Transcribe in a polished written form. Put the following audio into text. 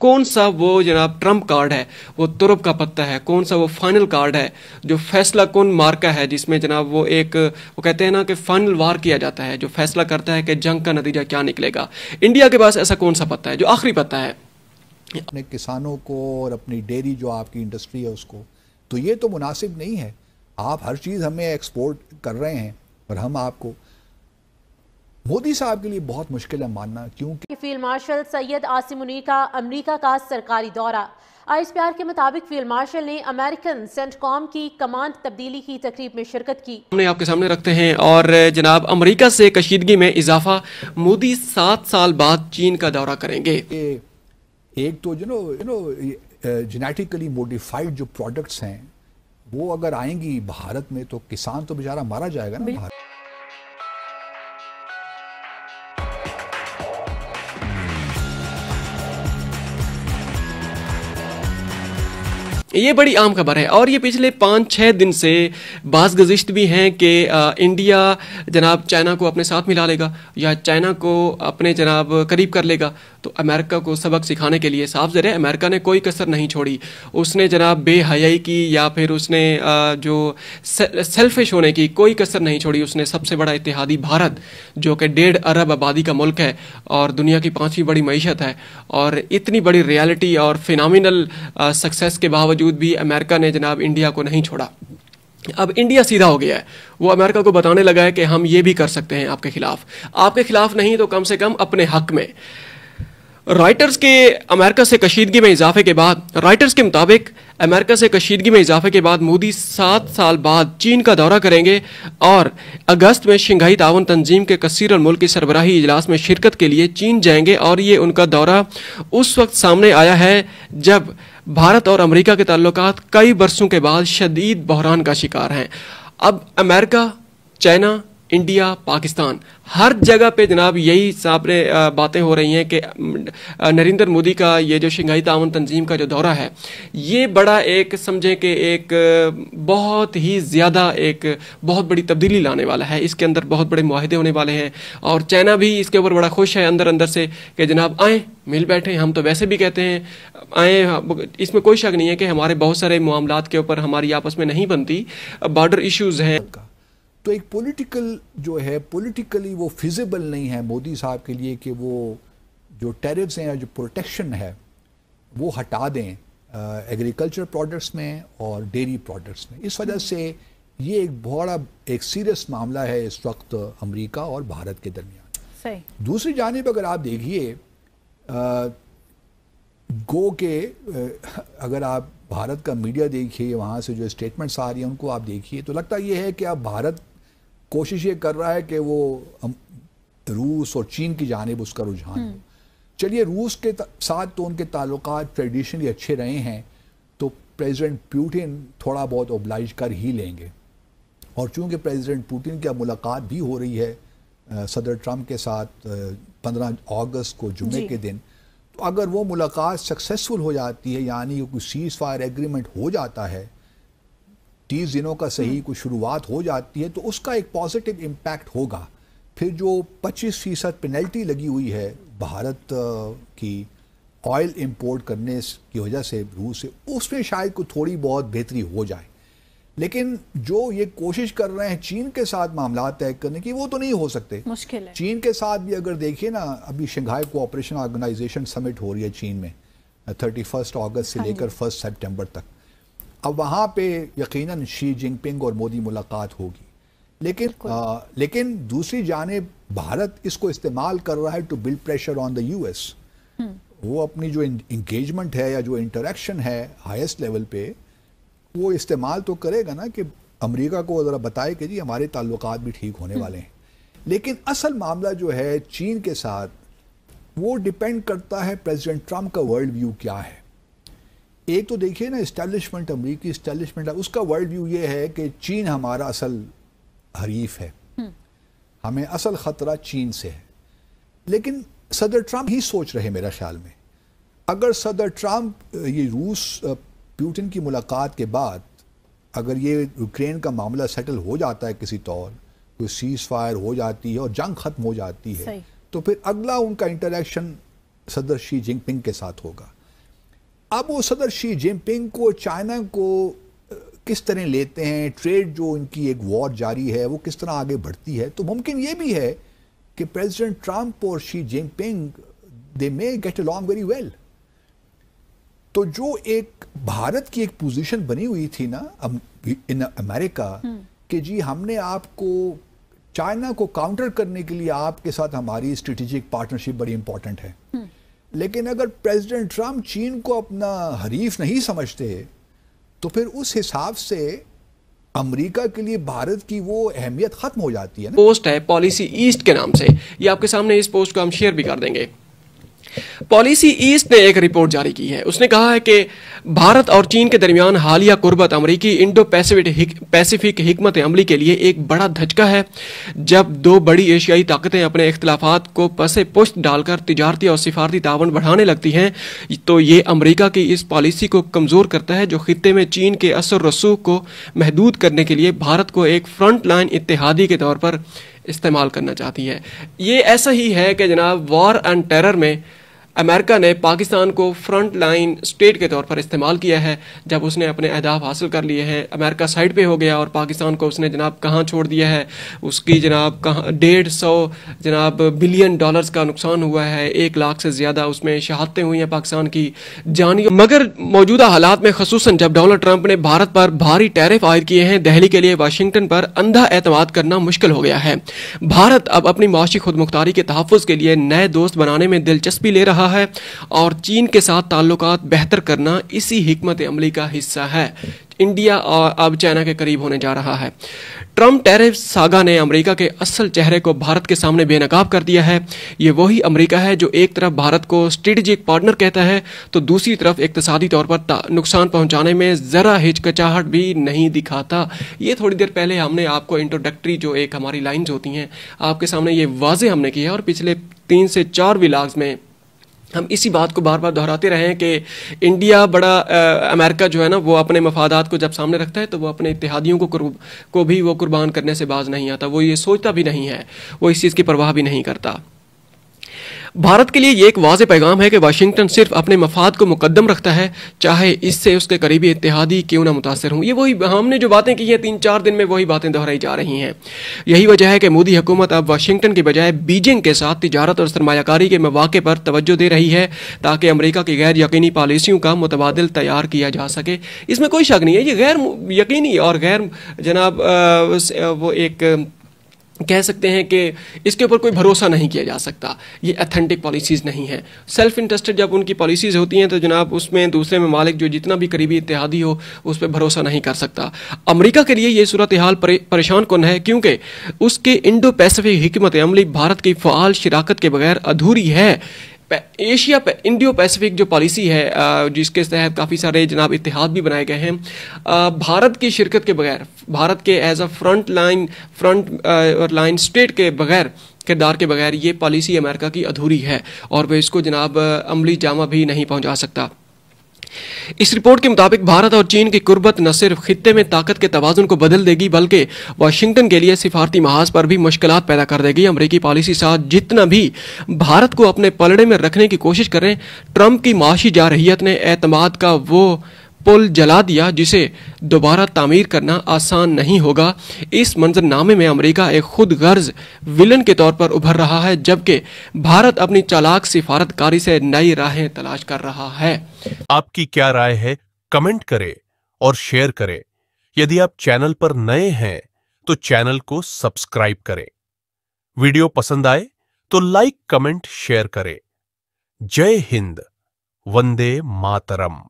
کون سا وہ جناب ٹرمپ کارڈ ہے، وہ ترب کا پتہ ہے، کون سا وہ فائنل کارڈ ہے جو فیصلہ کن مارکا ہے، جس میں جناب وہ کہتے ہیں نا کہ فائنل وار کیا جاتا ہے، جو فیصلہ کرتا ہے کہ جنگ کا نتیجہ کیا نکلے گا۔ انڈیا کے پاس ایسا کون سا پتہ ہے جو آخری پتہ ہے؟ اپنے کسانوں کو اور اپنی ڈیری جو آپ کی انڈسٹری ہے اس کو، تو یہ تو مناسب نہیں ہے۔ آپ ہر چیز ہمیں ایکسپورٹ کر رہے ہیں اور ہم آپ کو، مودی صاحب کے لیے بہت مشکل ہے ماننا، کیونکہ فیلڈ مارشل سید عاصم منیر کا امریکہ کا سرکاری دورہ۔ آئس پی آر کے مطابق فیلڈ مارشل نے امریکن سینٹ کام کی کمانڈ تبدیلی کی تقریب میں شرکت کی۔ ہم نے آپ کے سامنے رکھتے ہیں، اور جناب امریکہ سے کشیدگی میں اضافہ، مودی 7 سال بعد چین کا دورہ کریں گے۔ ایک تو جینیٹیکلی موڈیفائڈ جو پروڈکٹس ہیں وہ اگر آئیں گی بھارت میں تو کسان تو بیچارہ مارا جائے گا نا۔ یہ بڑی عام خبر ہے، اور یہ پچھلے 5-6 دن سے بعض گزشت بھی ہیں کہ انڈیا جناب چائنا کو اپنے ساتھ ملا لے گا یا چائنا کو اپنے جناب قریب کر لے گا، تو امریکہ کو سبق سکھانے کے لیے صاف ظاہر ہے امریکہ نے کوئی کسر نہیں چھوڑی۔ اس نے جناب بے حیائی کی یا پھر اس نے جو سیلفش ہونے کی کوئی کسر نہیں چھوڑی۔ اس نے سب سے بڑا اتحادی بھارت، جو کہ 1.5 ارب آبادی کا ملک ہے اور دنیا کی 5ویں بڑی معیشت ہے، اور اتنی بڑی ریالٹی اور فینامینل سکسیس کے باوجود بھی امریکہ نے جناب انڈیا کو نہیں چھوڑا۔ اب انڈیا سیدھا ہو گیا ہے، وہ امریکہ کو بتانے لگا ہے کہ ہم یہ بھی کر سکتے ہیں آپ کے خلاف نہیں تو کم سے کم اپنے حق میں۔ رائٹرز کے امریکہ سے کشیدگی میں اضافے کے بعد، رائٹرز کے مطابق امریکہ سے کشیدگی میں اضافے کے بعد مودی 7 سال بعد چین کا دورہ کریں گے اور اگست میں شنگھائی تعاون تنظیم کے کثیر الملکی سربراہی اجلاس میں شرکت کے لیے چین جائیں گے، اور یہ ان کا دورہ اس وقت سامنے آیا ہے جب بھارت اور امریکہ کے تعلقات کئی برسوں کے بعد شدید بحران کا شکار ہیں۔ اب امریکہ، چائنا، انڈیا، پاکستان، ہر جگہ پہ جناب یہی سامنے باتیں ہو رہی ہیں کہ نریندر مودی کا یہ جو شنگھائی تعاون تنظیم کا جو دورہ ہے، یہ بڑا ایک سمجھیں کہ ایک بہت ہی زیادہ ایک بہت بڑی تبدیلی لانے والا ہے۔ اس کے اندر بہت بڑے معاہدے ہونے والے ہیں، اور چائنا بھی اس کے اوپر بڑا خوش ہے اندر سے کہ جناب آئیں مل بیٹھیں۔ ہم تو ویسے بھی کہتے ہیں آئیں، اس میں کوئی شک نہیں ہے کہ ہمارے بہت سارے معاملات کے اوپر ہماری آپس میں نہیں بنتی، بارڈر ایشوز ہیں۔ تو ایک پولیٹیکل جو ہے، پولیٹیکلی وہ فیزیبل نہیں ہے مودی صاحب کے لیے کہ وہ جو ٹیرفز ہیں، جو پروٹیکشن ہے وہ ہٹا دیں ایگریکلچر پروڈکٹس میں اور ڈیری پروڈکٹس میں۔ اس وجہ سے یہ ایک بڑا ایک سیریس معاملہ ہے اس وقت امریکہ اور بھارت کے درمیان۔ دوسری جانب اگر آپ دیکھیے گو کہ اگر آپ بھارت کا میڈیا دیکھیے، وہاں سے جو اسٹیٹمنٹس آ رہی ہیں ان کو آپ دیکھیے، تو لگتا یہ ہے کہ اب بھارت کوشش یہ کر رہا ہے کہ وہ روس اور چین کی جانب اس کا رجحان ہو۔ چلیے روس کے ساتھ تو ان کے تعلقات ٹریڈیشنلی اچھے رہے ہیں، تو پریزیڈنٹ پوٹن تھوڑا بہت اوبلائج کر ہی لیں گے، اور چونکہ پریزیڈنٹ پوٹن کی اب ملاقات بھی ہو رہی ہے صدر ٹرمپ کے ساتھ 15 اگست کو جمعے کے دن، تو اگر وہ ملاقات سکسیسفل ہو جاتی ہے، یعنی کوئی سیز فائر ایگریمنٹ ہو جاتا ہے، 30 دنوں کا صحیح کوئی شروعات ہو جاتی ہے، تو اس کا ایک پازیٹیو امپیکٹ ہوگا۔ پھر جو 25% پینلٹی لگی ہوئی ہے بھارت کی آئل امپورٹ کرنے کی وجہ سے روس سے، اس میں شاید کوئی تھوڑی بہت بہتری ہو جائے، لیکن جو یہ کوشش کر رہے ہیں چین کے ساتھ معاملات طے کرنے کی، وہ تو نہیں ہو سکتے، مشکل ہے۔ چین کے ساتھ بھی اگر دیکھیں نا، ابھی شنگھائی کوآپریشن آرگنائزیشن سمٹ ہو رہی ہے چین میں 31 اگست سے لے کر 1 سپٹمبر تک۔ اب وہاں پہ یقیناً شی جن پنگ اور مودی ملاقات ہوگی، لیکن دوسری جانب بھارت اس کو استعمال کر رہا ہے to blood pressure on the U S. وہ اپنی جو انگیجمنٹ ہے یا جو انٹریکشن ہے ہائیسٹ لیول پہ، وہ استعمال تو کرے گا نا کہ امریکہ کو ذرا بتائے کہ جی ہمارے تعلقات بھی ٹھیک ہونے والے ہیں۔ لیکن اصل معاملہ جو ہے چین کے ساتھ، وہ ڈیپینڈ کرتا ہے پریزیڈنٹ ٹرمپ کا ورلڈ ویو کیا ہے۔ ایک تو دیکھیے نا اسٹیبلشمنٹ، امریکی اسٹیبلشمنٹ، اس کا ورلڈ ویو یہ ہے کہ چین ہمارا اصل حریف ہے، ہمیں اصل خطرہ چین سے ہے۔ لیکن صدر ٹرمپ ہی سوچ رہے میرے خیال میں، اگر صدر ٹرمپ یہ روس پیوٹن کی ملاقات کے بعد اگر یہ یوکرین کا معاملہ سیٹل ہو جاتا ہے کسی طور، کوئی سیز فائر ہو جاتی ہے اور جنگ ختم ہو جاتی ہے، تو پھر اگلا ان کا انٹریکشن صدر شی جن پنگ کے ساتھ ہوگا۔ اب وہ صدر شی جن پنگ کو چائنا کو کس طرح لیتے ہیں، ٹریڈ جو ان کی ایک وار جاری ہے وہ کس طرح آگے بڑھتی ہے، تو ممکن یہ بھی ہے کہ پریزیڈنٹ ٹرمپ اور Xi Jinping they may get along very well. تو جو ایک بھارت کی ایک پوزیشن بنی ہوئی تھی نا ان امریکہ کہ جی ہم نے آپ کو چائنا کو کاؤنٹر کرنے کے لیے آپ کے ساتھ ہماری اسٹریٹجک پارٹنرشپ بڑی امپورٹنٹ ہے، لیکن اگر پریزیڈنٹ ٹرمپ چین کو اپنا حریف نہیں سمجھتے تو پھر اس حساب سے امریکہ کے لیے بھارت کی وہ اہمیت ختم ہو جاتی ہے نا. پوسٹ ہے پالیسی ایسٹ کے نام سے، یہ آپ کے سامنے اس پوسٹ کو ہم شیئر بھی کر دیں گے. پالیسی ایسٹ نے ایک رپورٹ جاری کی ہے. اس نے کہا ہے کہ بھارت اور چین کے درمیان حالیہ قربت امریکی انڈو پیسیفک حکمت عملی کے لیے ایک بڑا دھچکا ہے. جب دو بڑی ایشیائی طاقتیں اپنے اختلافات کو پس پشت ڈال کر تجارتی اور سفارتی تعاون بڑھانے لگتی ہیں تو یہ امریکہ کی اس پالیسی کو کمزور کرتا ہے جو خطے میں چین کے اثر رسوخ کو محدود کرنے کے لیے بھارت کو ایک فرنٹ لائن اتحادی کے طور پر استعمال کرنا چاہتی ہے. یہ ایسا ہی ہے کہ جناب وار اینڈ ٹیرر میں امریکہ نے پاکستان کو فرنٹ لائن سٹیٹ کے طور پر استعمال کیا ہے. جب اس نے اپنے اہداف حاصل کر لیے ہیں امریکہ سائڈ پہ ہو گیا اور پاکستان کو اس نے جناب کہاں چھوڑ دیا ہے. اس کی جناب 150 جناب بلین ڈالرز کا نقصان ہوا ہے، 1 لاکھ سے زیادہ اس میں شہادتیں ہوئی ہیں پاکستان کی جانی. مگر موجودہ حالات میں خصوصاً جب ڈونلڈ ٹرمپ نے بھارت پر بھاری ٹیرف عائد کیے ہیں دہلی کے لیے واشنگٹن پر اندھا اعتماد کرنا مشکل ہو گیا ہے. بھارت اب اپنی معاشی خود مختاری کے تحفظ کے لیے نئے دوست بنانے میں دلچسپی لے رہا ہے اور چین کے ساتھ تعلقات بہتر کرنا اسی حکمت عملی کا حصہ ہے. انڈیا اب چائنا کے قریب ہونے جا رہا ہے. ٹرمپ ٹیرف ساگا نے امریکہ کے اصل چہرے کو بھارت کے سامنے بے نقاب کر دیا ہے. یہ وہی امریکہ ہے جو ایک طرف بھارت کو اسٹریٹجک پارٹنر کہتا ہے تو دوسری طرف اقتصادی طور پر نقصان پہنچانے میں ذرا ہچکچاہٹ بھی نہیں دکھاتا. یہ تھوڑی دیر پہلے ہم نے آپ کو انٹروڈکٹری جو ایک ہماری لائنز ہوتی ہیں آپ کے سامنے یہ واضح ہم نے کیا ہے، اور پچھلے 3 سے 4 ولاگز میں ہم اسی بات کو بار بار دہراتے رہے ہیں کہ انڈیا بڑا امریکہ جو ہے نا وہ اپنے مفادات کو جب سامنے رکھتا ہے تو وہ اپنے اتحادیوں کو بھی وہ قربان کرنے سے باز نہیں آتا. وہ یہ سوچتا بھی نہیں ہے، وہ اس چیز کی پرواہ بھی نہیں کرتا. بھارت کے لیے یہ ایک واضح پیغام ہے کہ واشنگٹن صرف اپنے مفاد کو مقدم رکھتا ہے چاہے اس سے اس کے قریبی اتحادی کیوں نہ متاثر ہوں. یہ وہی ہم نے جو باتیں کی ہیں 3-4 دن میں وہی باتیں دہرائی جا رہی ہیں. یہی وجہ ہے کہ مودی حکومت اب واشنگٹن کی بجائے بیجنگ کے ساتھ تجارت اور سرمایہ کاری کے مواقع پر توجہ دے رہی ہے تاکہ امریکہ کی غیر یقینی پالیسیوں کا متبادل تیار کیا جا سکے. اس میں کوئی شک نہیں ہے، یہ غیر یقینی اور غیر جناب وہ ایک کہہ سکتے ہیں کہ اس کے اوپر کوئی بھروسہ نہیں کیا جا سکتا. یہ ایتھنٹک پالیسیز نہیں ہیں. سیلف انٹرسٹڈ جب ان کی پالیسیز ہوتی ہیں تو جناب اس میں دوسرے ممالک جو جتنا بھی قریبی اتحادی ہو اس پہ بھروسہ نہیں کر سکتا. امریکہ کے لیے یہ صورتحال پریشان کن ہے کیونکہ اس کے انڈو پیسیفک حکمت عملی بھارت کی فعال شراکت کے بغیر ادھوری ہے. ایشیا انڈو پیسیفک جو پالیسی ہے جس کے تحت کافی سارے جناب اتحاد بھی بنائے گئے ہیں، بھارت کی شرکت کے بغیر، بھارت کے as a front line state کے بغیر، کردار کے بغیر یہ پالیسی امریکہ کی ادھوری ہے اور وہ اس کو جناب عملی جامہ بھی نہیں پہنچا سکتا. اس رپورٹ کے مطابق بھارت اور چین کی قربت نہ صرف خطے میں طاقت کے توازن کو بدل دے گی بلکہ واشنگٹن کے لیے سفارتی محاذ پر بھی مشکلات پیدا کر دے گی. امریکی پالیسی ساتھ جتنا بھی بھارت کو اپنے پلڑے میں رکھنے کی کوشش کریں، ٹرمپ کی معاشی جارحیت نے اعتماد کا وہ پل جلا دیا جسے دوبارہ تعمیر کرنا آسان نہیں ہوگا. اس منظر نامے میں امریکہ ایک خود غرض ولن کے طور پر ابھر رہا ہے جبکہ بھارت اپنی چالاک سفارت کاری سے نئی راہیں تلاش کر رہا ہے. آپ کی کیا رائے ہے؟ کمنٹ کریں اور شیئر کریں. یدی آپ چینل پر نئے ہیں تو چینل کو سبسکرائب کریں. ویڈیو پسند آئے تو لائک، کمنٹ، شیئر کریں. جے ہند، وندے ماترم.